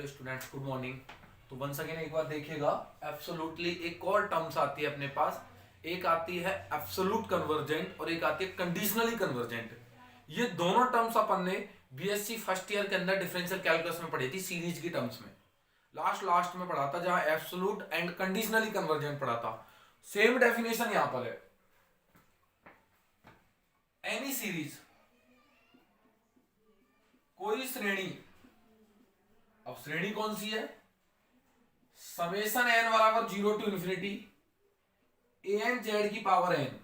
Hello students, good morning. तो once again एक बार देखिएगा, एब्सोल्युटली एक और टर्म्स आती है अपने पास। एक आती है एब्सोल्यूट कन्वर्जेंट और एक आती है कंडीशनली कन्वर्जेंट। ये दोनों टर्म्स अपन ने बीएससी फर्स्ट ईयर के अंदर डिफरेंशियल कैलकुलस में पढ़ी थी, सीरीज की टर्म्स में। लास्ट में पढ़ा था, जहां एब्सोल्यूट एंड कंडीशनली कन्वर्जेंट पढ़ा था। सेम डेफिनेशन यहां पर है। एनी सीरीज, कोई श्रेणी। अब श्रेणी कौन सी है? समेशन एन बराबर 0 to infinity A N Z की पावर एन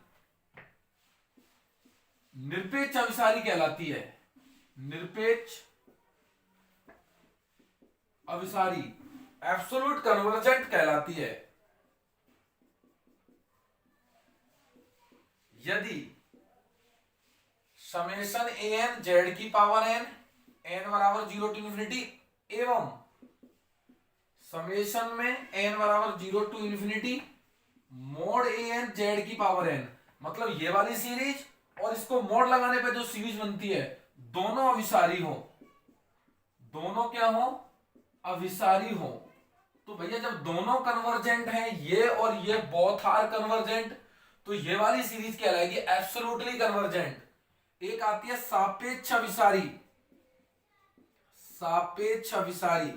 निरपेक्ष अभिसारी कहलाती है। निरपेक्ष अभिसारी एब्सोल्यूट कन्वर्जेंट कहलाती है यदि समेशन ए एन जेड की पावर एन एन बराबर 0 टू इंफिनिटी एवं समेशन में एन बराबर 0 to infinity mod A N Z की पावर एन। मतलब ये वाली सीरीज और इसको मोड लगाने पे जो सीरीज बनती है, दोनों अभिसारी हो। दोनों क्या हो? अभिसारी हो। तो भैया जब दोनों कन्वर्जेंट हैं, ये और ये बोथ आर कन्वर्जेंट, तो ये वाली सीरीज कहलाएगी एब्सोल्युटली कन्वर्जेंट। एक आती है सापेक्ष अभिसारी। सापेक्ष अभिसारी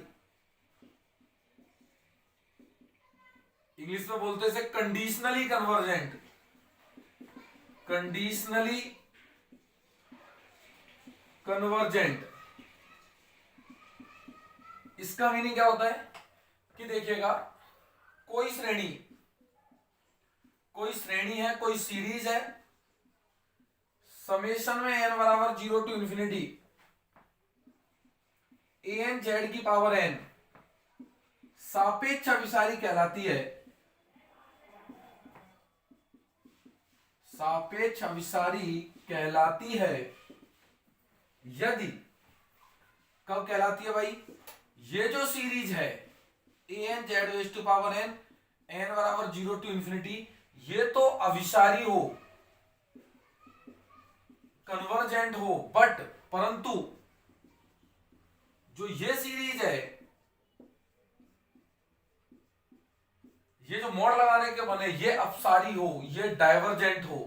इंग्लिश में बोलते हैं कंडीशनली कन्वर्जेंट। कंडीशनली कन्वर्जेंट, इसका मीनिंग क्या होता है कि देखिएगा, कोई श्रेणी है, कोई सीरीज है, समेशन में एन बराबर 0 to infinity A N Z की पावर एन सापेक्ष अभिसारी कहलाती है। सापेक्ष अभिसारी कहलाती है यदि, कब कहलाती है भाई? ये जो सीरीज है A N z raise to power N N बराबर 0 टू इंफिनिटी, ये तो अभिसारी हो, कन्वर्जेंट हो, बट परंतु जो ये सीरीज है, ये जो मोड लगाने के बने, ये अपसारी हो, ये डाइवर्जेंट हो।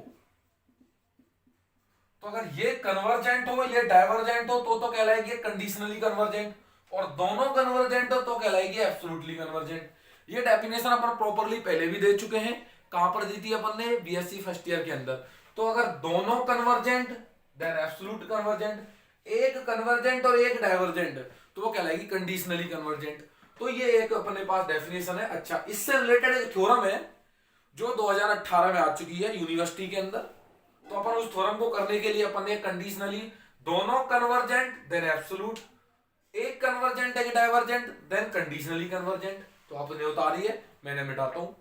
तो अगर ये कन्वर्जेंट हो, ये डाइवर्जेंट हो, तो कहलाएगी कंडीशनली कन्वर्जेंट, और दोनों कन्वर्जेंट हो तो कहलाएगी एब्सोल्युटली कन्वर्जेंट। ये डेफिनेशन अपन प्रॉपरली पहले भी दे चुके हैं। कहां पर दी थी अपन ने? बीएससी फर्स्ट ईयर के अंदर। तो अगर दोनों कन्वर्जेंट देन एब्सोल्यूट कन्वर्जेंट, एक कन्वर्जेंट और एक डाइवर्जेंट, तो वो कहलाएगी कंडीशनली कन्वर्जेंट। तो ये एक अपने पास डेफिनेशन है। अच्छा, इससे रिलेटेड एक थ्योरम है जो 2018 में आ चुकी है यूनिवर्सिटी के अंदर। तो अपन उस थ्योरम को करने के लिए अपन ने कंडीशनली, दोनों कन्वर्जेंट देन एब्सोल्यूट, एक कन्वर्जेंट एक डाइवर्जेंट देन कंडीशनली कन्वर्जेंट। तो आपने उतारी है, मैंने मिटाता हूं।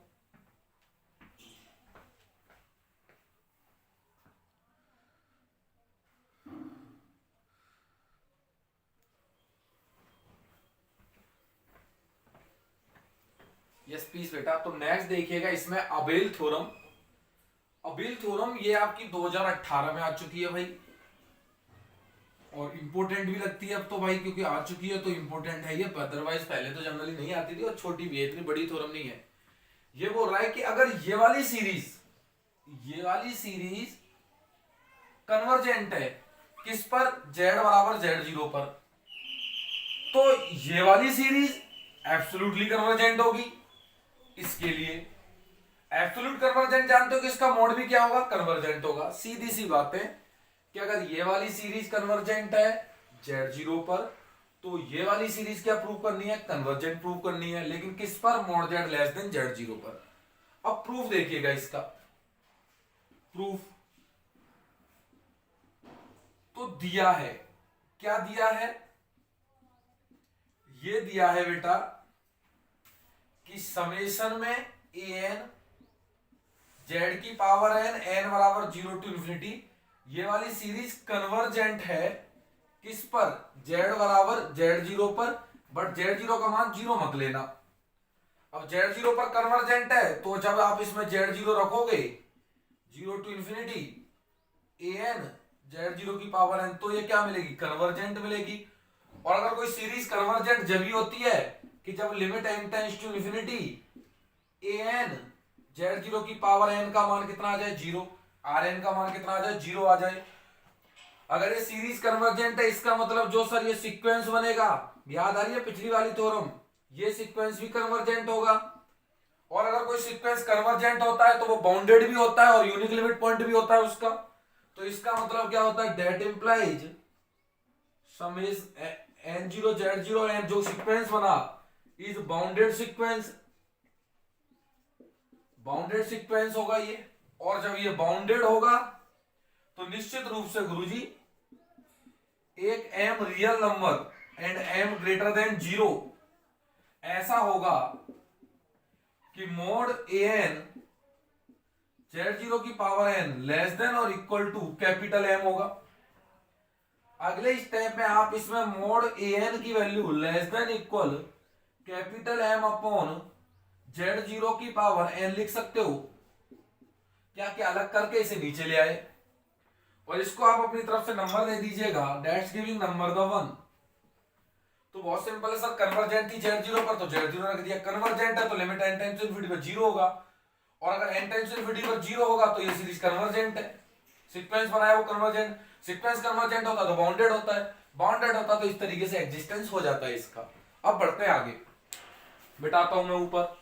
यस प्लीज बेटा। तो नेक्स्ट देखिएगा, इसमें अबेल थ्योरम। अबेल थ्योरम ये आपकी 2018 में आ चुकी है भाई, और इंपोर्टेंट भी लगती है अब तो भाई, क्योंकि आ चुकी है तो इंपोर्टेंट है ये। अदरवाइज पहले तो जनरली नहीं आती थी, और छोटी भी है, इतनी बड़ी थ्योरम नहीं है। ये बोल रहा है कि अगर ये वाली सीरीज कन्वर्जेंट है, किस पर? जेड बराबर Z0 पर, तो ये वाली सीरीज एब्सोल्युटली कन्वर्जेंट होगी। इसके लिए एब्सोल्यूट कन्वर्जेंट जानते हो कि इसका मोड भी क्या होगा? कन्वर्जेंट होगा। सीधी सी बात है कि अगर ये वाली सीरीज कन्वर्जेंट है Z0 पर, तो ये वाली सीरीज क्या प्रूव करनी है? कन्वर्जेंट प्रूव करनी है। लेकिन किस पर? Mode Z less than Z0 पर। अब प्रूफ देखिएगा इसका। प्रूफ तो दिया है, क्या दिया है? ये दिया है बेटा कि समेशन में ए एन जेड की पावर एन एन बराबर 0 टू इंफिनिटी, ये वाली सीरीज कन्वर्जेंट है किस पर? जेड बराबर Z0 पर, बट Z0 का मान 0 मत लेना। अब Z0 पर कन्वर्जेंट है, तो जब आप इसमें Z0 रखोगे 0 to infinity A N Z0 की पावर एन, तो ये क्या मिलेगी? कन्वर्जेंट मिलेगी। और अगर कोई सीरीज कन्वर्जेंट जब ही होती है कि जब limit n tends to infinity an z0 की पावर n का मान कितना आ जाए 0, rn का मान कितना आ जाए 0 आ जाए। अगर ये सीरीज कन्वर्जेंट है इसका मतलब जो सर ये सीक्वेंस बनेगा, याद आ रही है पिछली वाली थ्योरम, ये सीक्वेंस भी कन्वर्जेंट होगा। और अगर कोई सीक्वेंस कन्वर्जेंट होता है तो वो बाउंडेड भी होता है और यूनिक लिमिट पॉइंट भी होता है उसका। तो इसका मतलब क्या होता है, दैट इंप्लाइज समेस n0 z0 एंड जो सीक्वेंस बना is bounded sequence, bounded sequence होगा ये। और जब ये बाउंडेड होगा तो निश्चित रूप से गुरुजी एक m real number and m greater than 0 ऐसा होगा कि मोड an z0 की पावर n लेस देन और इक्वल टू कैपिटल M होगा। अगले स्टेप में आप इसमें मोड an की value less than equal capital M upon z0 की पावर n लिख सकते हो। क्या क्या अलग करके इसे नीचे ले आए और इसको आप अपनी तरफ से नंबर दे दीजिएगा, दैट्स गिविंग नंबर द 1। तो बहुत सिंपल है सर, कन्वर्जेंट थी z0 पर तो z0 रख दिया, कन्वर्जेंट है तो limit n tends to infinity पर 0 होगा, और अगर n टेंड्स टू इंफिनिटी पर 0 होगा तो ये सीरीज कन्वर्जेंट है। सीक्वेंस बनाया वो कन्वर्जेंट, सीक्वेंस कन्वर्जेंट होता तो बाउंडेड होता है, बाउंडेड होता तो इस तरीके से एग्जिस्टेंस हो जाता है इसका। अब बढ़ते हैं आगे, बिठाता हूं मैं ऊपर।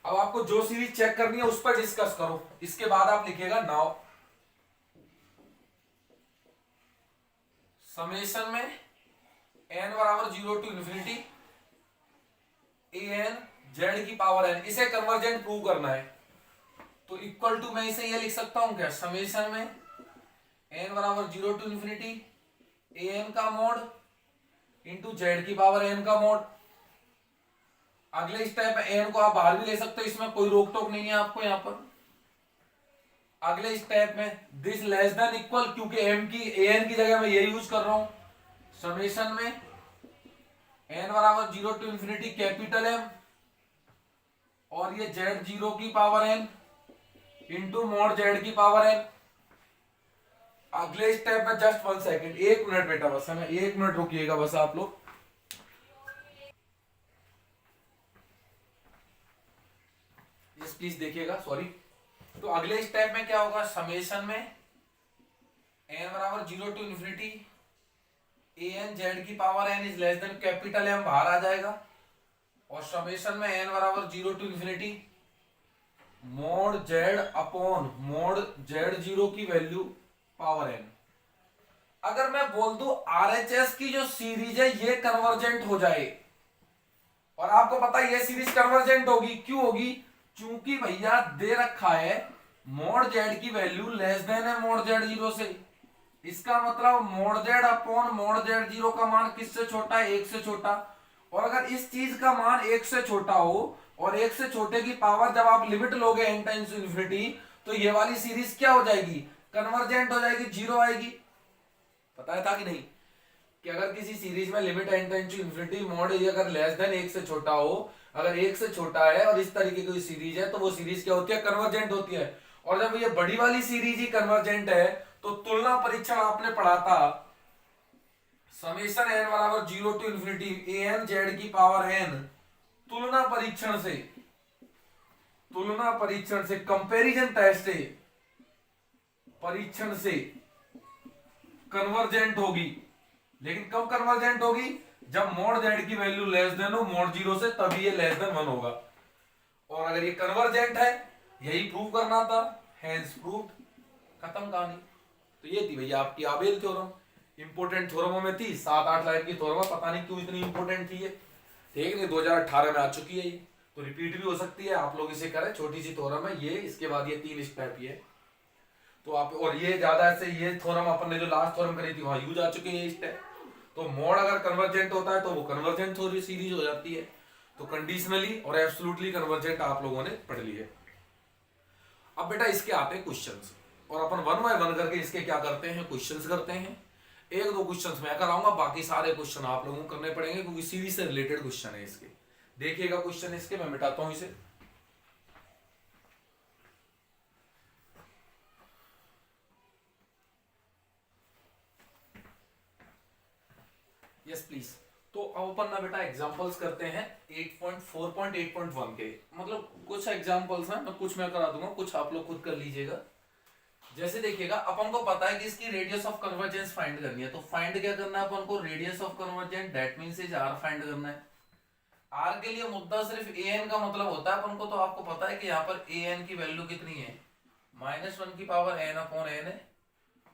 अब आपको जो सीरीज चेक करनी है उस पर डिस्कस करो, इसके बाद आप लिखिएगा नाउ समेशन में n बराबर 0 टू इंफिनिटी an z की पावर n, इसे कन्वर्जेंट प्रूव करना है। तो इक्वल टू मैं इसे ये लिख सकता हूं क्या, समेशन में n बराबर 0 टू इंफिनिटी an का मोड इंटू z की पावर n का मोड। अगले स्टेप n को आप बाहर भी ले सकते हो, इसमें कोई रोक टोक नहीं है आपको यहाँ पर। अगले स्टेप में दिस लेस देन इक्वल, क्योंकि m की an की जगह मैं ये यूज कर रहा हूं, समेशन में n बराबर 0 टू इंफिनिटी कैपिटल M और ये z0 की power n into mode z की पावर n। अगले स्टेप में जस्ट 1 सेकेंड, 1 मिनट बेटा, बस हमें 1 मिनट रुकिएगा बस आप लोग। प्लीज देखिएगा, सॉरी। तो अगले स्टेप में क्या होगा, समेशन में n बराबर 0 टू इंफिनिटी an z की power n is less than capital M बाहर आ जाएगा, और समेशन में n बराबर 0 to infinity mod z upon mod z0 की वैल्यू पावर n। अगर मैं बोल दूं RHS की जो सीरीज है ये कन्वर्जेंट हो जाए, और आपको पता है ये सीरीज कन्वर्जेंट होगी, क्यों होगी, क्योंकि भैया दे रखा है मोड z की वैल्यू लेस देन है मोड z0 से। इसका मतलब mode z upon mod z0 का मान किससे छोटा है, 1 से छोटा। और अगर इस चीज का मान 1 से छोटा हो और 1 से छोटे की पावर जब आप लिमिट लोगे n टाइम्स इंफिनिटी, तो ये वाली सीरीज क्या हो जाएगी, कन्वर्जेंट हो जाएगी, 0 आएगी। पता था कि नहीं कि अगर किसी सीरीज में limit n times infinity mode अगर लेस देन 1 से छोटा हो, अगर 1 से छोटा है और इस तरीके की सीरीज है तो वो सीरीज क्या होती है, कन्वर्जेंट होती है। और जब ये बड़ी वाली सीरीज ही कन्वर्जेंट है तो तुलना परीक्षण आपने पढ़ा था, समेशन n बराबर 0 टू इंफिनिटी an z की पावर n, तुलना परीक्षण से कंपैरिजन टेस्ट से परीक्षण से कन्वर्जेंट होगी। लेकिन कब कन्वर्जेंट होगी, जब मोड z की वैल्यू लेस देन हो मोड 0 से, तभी ये लेस देन 1 होगा। और अगर ये कन्वर्जेंट है, यही प्रूव करना था, हेंस प्रूव्ड, खत्म कहानी। तो ये थी भैया आपकी आबेल थ्योरम, इंपोर्टेंट थ्योरमों में थी, 7-8 लाइन की थ्योरम, पता नहीं क्यों इतनी इंपोर्टेंट थी ये, ठीक है। 2018 में आ चुकी है ये, तो रिपीट भी हो सकती है, आप लोग इसे करें, छोटी सी थ्योरम है ये, इसके बाद ये 3 स्टेप ये तो आप, और ये ज्यादा से ये थ्योरम अपन ने जो लास्ट थ्योरम करी थी वहां यूज आ चुके हैं स्टेप। तो मोड अगर कन्वर्जेंट होता है तो वो कन्वर्जेंट थ्योरी सीरीज हो जाती है। तो कंडीशनली और एब्सोल्युटली कन्वर्जेंट आप लोगों ने पढ़ ली है। अब बेटा इसके आते हैं क्वेश्चंस, और अपन 1 बाय 1 करके इसके क्या करते हैं, क्वेश्चंस करते हैं। एक दो क्वेश्चंस मैं कराऊंगा, बाकी सारे क्वेश्चन आप लोगों को करने पड़ेंगे क्योंकि सीरीज से रिलेटेड क्वेश्चन है इसके। देखिएगा क्वेश्चन इसके, मैं मिटाता हूं इसे। Yes please. तो अब अपन ना बेटा एग्जांपल्स करते हैं 8.4.8.1 के, मतलब कुछ एग्जांपल्स हैं, कुछ मैं करा दूंगा, कुछ आप लोग खुद कर लीजिएगा। जैसे देखिएगा, अपन को पता है कि इसकी रेडियस ऑफ कन्वर्जेंस फाइंड करनी है, तो फाइंड क्या करना है अपन को, radius of convergence, that means is R find करना है। आर के लिए मुद्दा सिर्फ ए एन का मतलब होता है अपन को, तो आपको पता है कि यहाँ पर ए एन की वैल्यू कितनी है, -1 की पावर n अपॉन n है।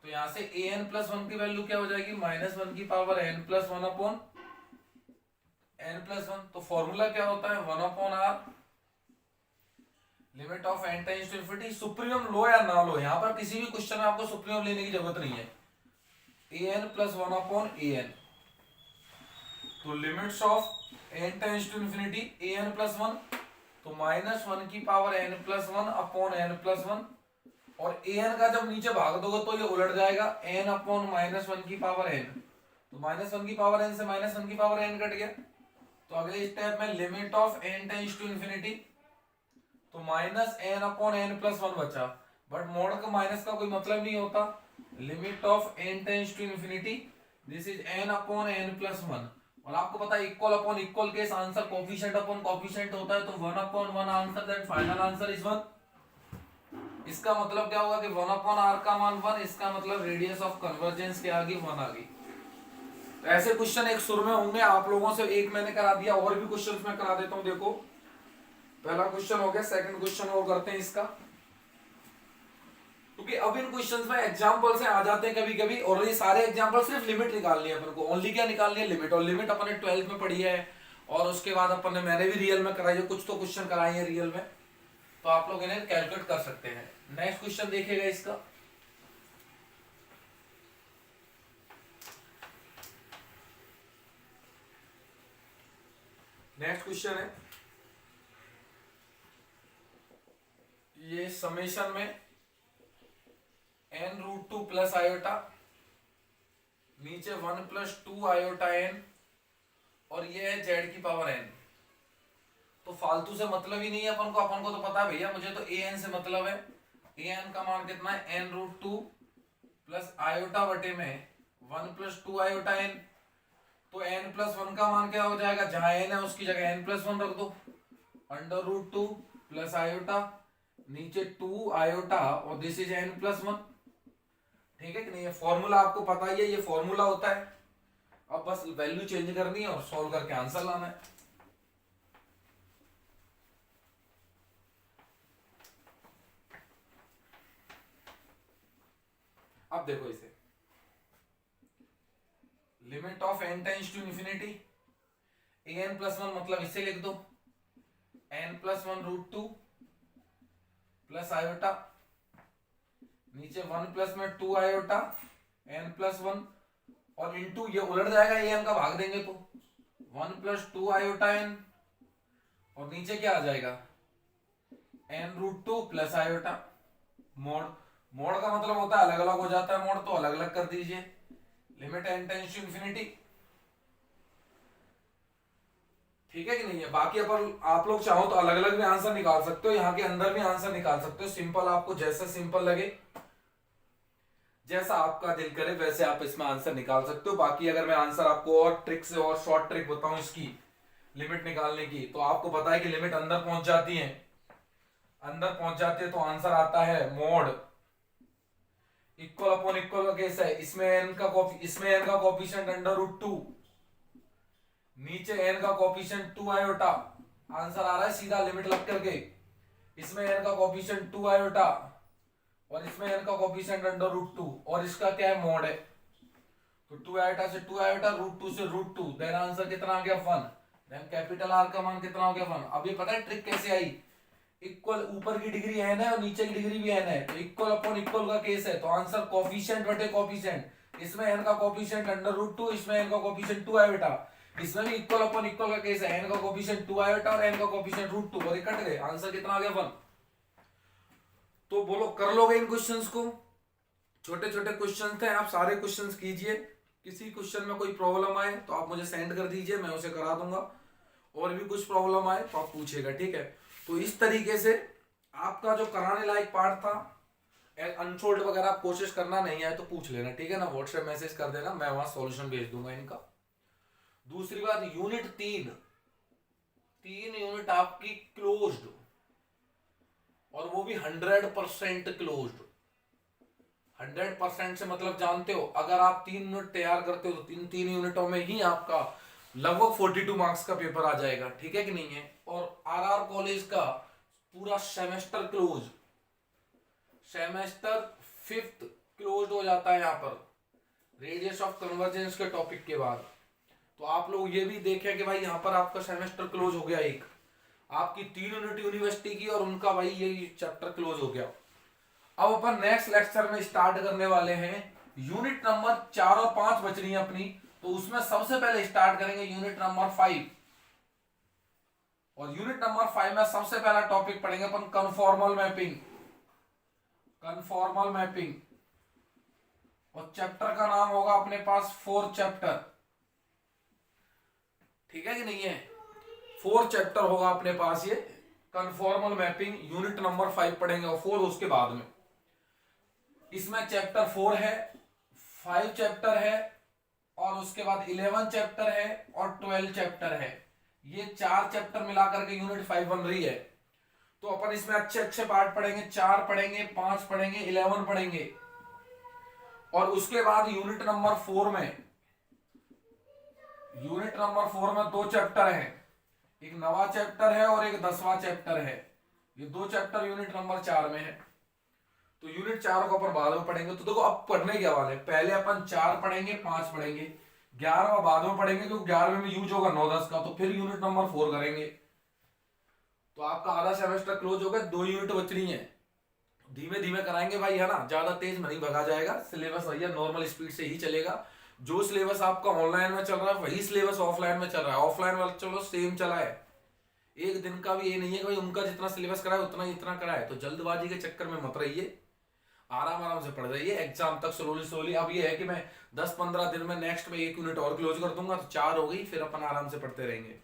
तो यहाँ से ए एन प्लस 1 की वैल्यू क्या हो जाएगी, -1 की power n plus 1 upon n plus 1। तो फॉर्मूला क्या होता है, 1 upon R limit of n tends to infinity. Supremum लो या ना लो, यहाँ पर किसी भी क्वेश्चन में आपको सुप्रीमम लेने की जरूरत नहीं है। ए N plus 1 upon A N, तो limits of n tends to infinity A N plus 1, तो -1 की power n plus 1 upon n plus 1, और ए एन का जब नीचे भाग दोगे तो ये उलट जाएगा, n अपॉन -1 की पावर n, तो -1 की पावर n से -1 की पावर n कट गया। तो अगले स्टेप में limit of n tends to infinity, तो -n अपॉन n प्लस 1 बचा, बट मोड का माइनस का कोई मतलब नहीं होता। Limit of n tends to infinity, this is n upon n plus 1, और आपको पता है equal upon equal case answer coefficient upon coefficient होता है, तो 1 upon 1 answer, then final answer is 1। इसका मतलब क्या होगा कि 1 अपॉन r का मान 1, इसका मतलब रेडियस ऑफ कन्वर्जेंस के आगे 1 आ गई। तो ऐसे क्वेश्चन एक सुर में होंगे, आप लोगों से एक मैंने करा दिया, और भी क्वेश्चंस मैं करा देता हूं। देखो पहला क्वेश्चन हो गया, सेकंड क्वेश्चन और करते हैं इसका, क्योंकि अब इन क्वेश्चंस में एग्जांपल से आ जाते हैं कभी कभी, और ये सारे एग्जांपल सिर्फ लिमिट निकालनी है अपन को, ओनली क्या निकालनी है, लिमिट। और लिमिट अपन ने 12th में पढ़ी है, और उसके बाद अपन ने, मैंने भी रियल में कराई है, कुछ तो क्वेश्चन कराए हैं रियल में, तो आप लोग इन्हें कैलकुलेट कर सकते हैं। नेक्स्ट क्वेश्चन देखिएगा इसका, नेक्स्ट क्वेश्चन है ये समेशन में n√2 प्लस आयोटा, नीचे 1 प्लस 2 आयोटा n, और ये है z की पावर n। तो फालतू से मतलब ही नहीं है अपन को तो पता है भैया, मुझे तो an से मतलब है। an का मान कितना है, n√2 प्लस आयोटा बटे में 1 प्लस 2 आयोटा n, तो n प्लस 1 का मान क्या हो जाएगा, जहां n है उसकी जगह n प्लस 1 रख दो, √2 प्लस आयोटा, नीचे 2 आयोटा, और दिस इज n प्लस 1। ठीक है कि नहीं, ये फॉर्मूला आपको पता ही है, ये फॉर्मूला होता है। अब बस वैल्यू चेंज करनी है और सॉल्व करके आंसर लाना है। अब देखो इसे, limit of n tends to infinity, an plus 1 मतलब इसे लिख दो, n प्लस 1 √2 प्लस आयोटा, नीचे 1 प्लस में 2 आयोटा n प्लस 1, और इंटू ये उलट जाएगा, an का भाग देंगे तो 1 प्लस 2 आयोटा n, और नीचे क्या आ जाएगा, n√2 प्लस आयोटा। मोड का मतलब होता है अलग अलग हो जाता है मोड, तो अलग अलग कर दीजिए। Limit n tends to infinity, ठीक है कि नहीं है। बाकी अपन आप लोग चाहो तो अलग अलग भी आंसर निकाल सकते हो, यहाँ के अंदर भी आंसर निकाल सकते हो, सिंपल आपको जैसा सिंपल लगे, जैसा आपका दिल करे वैसे आप इसमें आंसर निकाल सकते हो। बाकी अगर मैं आंसर आपको और ट्रिक से और शॉर्ट ट्रिक बताऊं इसकी लिमिट निकालने की, तो आपको पता है कि लिमिट अंदर पहुंच जाती है, तो आंसर आता है मोड इक्वल अपॉन इक्वल का केस है, इसमें n का कोफिशिएंट √2, नीचे n का कोफिशिएंट 2 आयोटा, आंसर आ रहा है सीधा लिमिट लग करके, इसमें n का कोफिशिएंट 2 आयोटा, और इसमें n का कोफिशिएंट √2, और इसका क्या है, मोड है। तो 2 आयोटा से 2 आयोटा, √2 से √2, देन आंसर कितना आ गया, 1। देन कैपिटल R का मान कितना हो गया, 1। अब ये पता है ट्रिक कैसे आई, इक्वल ऊपर की डिग्री n है और नीचे की डिग्री भी n है, तो इक्वल अपॉन इक्वल का केस है, तो आंसर कोफिशिएंट बटे कोफिशिएंट, इसमें n का कोफिशिएंट √2, इसमें n का कोफिशिएंट 2 आयोटा, इसमें भी इक्वल अपॉन इक्वल का केस है, n का कोफिशिएंट 2 आयोटा और n का कोफिशिएंट √2, और ये कट गए, आंसर कितना आ गया, 1। तो बोलो कर लोगे इन क्वेश्चंस को, छोटे छोटे क्वेश्चंस थे, आप सारे क्वेश्चंस कीजिए। किसी क्वेश्चन में कोई प्रॉब्लम आए तो आप मुझे सेंड कर दीजिए, मैं उसे करा दूंगा। और भी कुछ प्रॉब्लम आए तो आप पूछिएगा, ठीक है। तो इस तरीके से आपका जो कराने लायक पार्ट था, अनसोल्ड वगैरह आप कोशिश करना, नहीं आए तो पूछ लेना, ठीक है ना, व्हाट्सएप मैसेज कर देना, मैं वहां सॉल्यूशन भेज दूंगा इनका। दूसरी बात, यूनिट 3 यूनिट आपकी क्लोज्ड, और वो भी 100% क्लोज्ड। 100% से मतलब जानते हो, अगर आप 3 यूनिट तैयार करते हो तो तीन यूनिटों में ही आपका लगभग 42 मार्क्स का पेपर आ जाएगा, ठीक है कि नहीं है। और आरआर कॉलेज का पूरा semester close, semester 5th close हो जाता है यहाँ पर रेडियस ऑफ कन्वर्जेंस के टॉपिक के बाद। तो आप लोग ये भी देखें कि भाई यहाँ पर आपका सेमेस्टर क्लोज हो गया, एक आपकी 3 यूनिट यूनिवर्सिटी की और उनका भाई ये चैप्टर क्लोज हो गया। अब अपन नेक्स्ट लेक्चर में स्टार्ट करने वाले हैं यूनिट नंबर 4 और 5 बच रही है अपनी, तो उसमें सबसे पहले स्टार्ट करेंगे यूनिट नंबर 5। और यूनिट नंबर 5 में सबसे पहला टॉपिक पढ़ेंगे अपन कन्फॉर्मल मैपिंग। कन्फॉर्मल मैपिंग, और चैप्टर का नाम होगा अपने पास 4 चैप्टर, ठीक है कि नहीं है। 4 चैप्टर होगा अपने पास ये कन्फॉर्मल मैपिंग, यूनिट नंबर 5 पढ़ेंगे और 4 उसके बाद में। इसमें चैप्टर 4 है, 5 चैप्टर है, और उसके बाद 11 चैप्टर है और 12 चैप्टर है। ये 4 चैप्टर मिलाकर के यूनिट 5 बन रही है। तो अपन इसमें अच्छे अच्छे पार्ट पढ़ेंगे, 4 पढ़ेंगे, 5 पढ़ेंगे, 11 पढ़ेंगे। और उसके बाद यूनिट नंबर 4 में, यूनिट नंबर 4 में 2 चैप्टर हैं, एक नवा चैप्टर है और एक 10वां चैप्टर है। ये 2 चैप्टर यूनिट नंबर 4 में है। तो यूनिट 4 को अपन बाद में पढ़ेंगे। तो देखो अब पढ़ने क्या वाले, पहले अपन 4 पढ़ेंगे, 5 पढ़ेंगे, 11वां बाद में पढ़ेंगे, क्योंकि 11वें में यूज होगा 9-10 का, तो फिर यूनिट नंबर 4 करेंगे। तो आपका आधा सेमेस्टर क्लोज हो गया, 2 यूनिट बच रही है। धीमे धीमे कराएंगे भाई, है ना, ज्यादा तेज नहीं भगा जाएगा। सिलेबस भैया नॉर्मल स्पीड से ही चलेगा। जो सिलेबस आपका ऑनलाइन में चल रहा है वही सिलेबस ऑफलाइन में चल रहा है। ऑफलाइन वाला चलो सेम चला है, एक दिन का भी ये नहीं है कि भाई उनका जितना सिलेबस करा है उतना ही इतना करा है। तो जल्दबाजी के चक्कर में मत रहिए, आराम आराम से पढ़ जाइए, एग्जाम तक स्लोली स्लोली। अब ये है कि मैं 10-15 दिन में नेक्स्ट में 1 यूनिट और क्लोज कर दूंगा, तो 4 हो गई, फिर अपन आराम से पढ़ते रहेंगे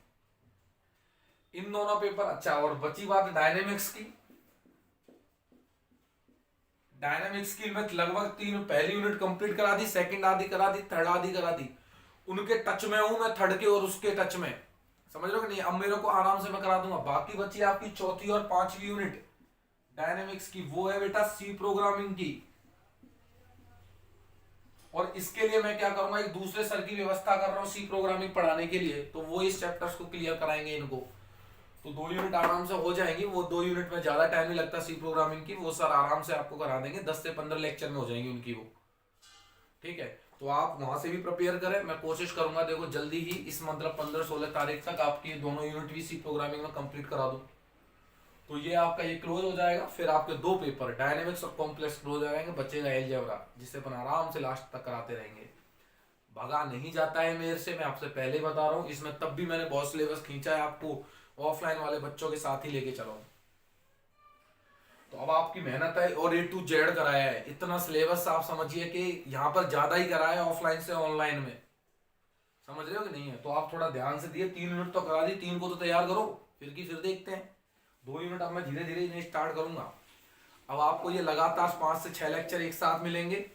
इन दोनों पेपर। अच्छा, और बची बात डायनेमिक्स की। डायनेमिक्स की मैं लगभग 3 पहली यूनिट कंप्लीट करा दी, सेकंड आधी करा दी, थर्ड आधी करा दी। उनके टच में हूं मैं, थर्ड के और उसके टच में, समझ रहे हो कि नहीं। अब मेरे को आराम से मैं करा दूंगा। बाकी बची आपकी चौथी और 5वीं यूनिट डायनेमिक्स की, वो है बेटा सी प्रोग्रामिंग की। और इसके लिए मैं क्या करूंगा, एक दूसरे सर की व्यवस्था कर रहा हूँ सी प्रोग्रामिंग पढ़ाने के लिए, तो वो इस चैप्टर्स को क्लियर कराएंगे इनको। तो 2 यूनिट आराम से हो जाएंगी। वो 2 यूनिट में ज्यादा टाइम नहीं लगता सी प्रोग्रामिंग की, वो सर आराम से आपको करा देंगे, 10 से 15 लेक्चर में हो जाएंगी उनकी वो, ठीक है। तो आप वहां से भी प्रिपेयर करें, मैं कोशिश करूंगा देखो जल्दी ही इस मतलब 15-16 तारीख तक आपकी दोनों यूनिट भी सी प्रोग्रामिंग में कंप्लीट करा दूं। तो ये आपका ये क्लोज हो जाएगा। फिर आपके 2 पेपर डायनेमिक्स और कॉम्प्लेक्स क्लोज हो जाएंगे, बचेगा अलजेब्रा, जिससे अपन आराम से लास्ट तक कराते रहेंगे। भगा नहीं जाता है मेरे से, मैं आपसे पहले बता रहा हूँ। इसमें तब भी मैंने बहुत सिलेबस खींचा है, आपको ऑफलाइन वाले बच्चों के साथ ही लेके चला हूं। तो अब आपकी मेहनत है, और A to Z कराया है, इतना सिलेबस आप समझिए कि यहाँ पर ज्यादा ही कराया है ऑफलाइन से ऑनलाइन में, समझ रहे हो कि नहीं है। तो आप थोड़ा ध्यान से दिए, 3 यूनिट तो करा दी, 3 को तो तैयार करो, फिर देखते हैं। 2 यूनिट अब मैं धीरे धीरे इन्हें स्टार्ट करूंगा। अब आपको ये लगातार 5 से 6 लेक्चर एक साथ मिलेंगे।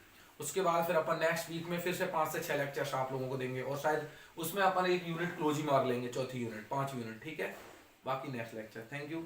उसके बाद फिर अपन नेक्स्ट वीक में फिर से 5 से 6 लेक्चर्स आप लोगों को देंगे, और शायद उसमें अपन 1 यूनिट क्लोज ही मार लेंगे, चौथी यूनिट, 5 यूनिट, ठीक है। बाकी नेक्स्ट लेक्चर। Thank you.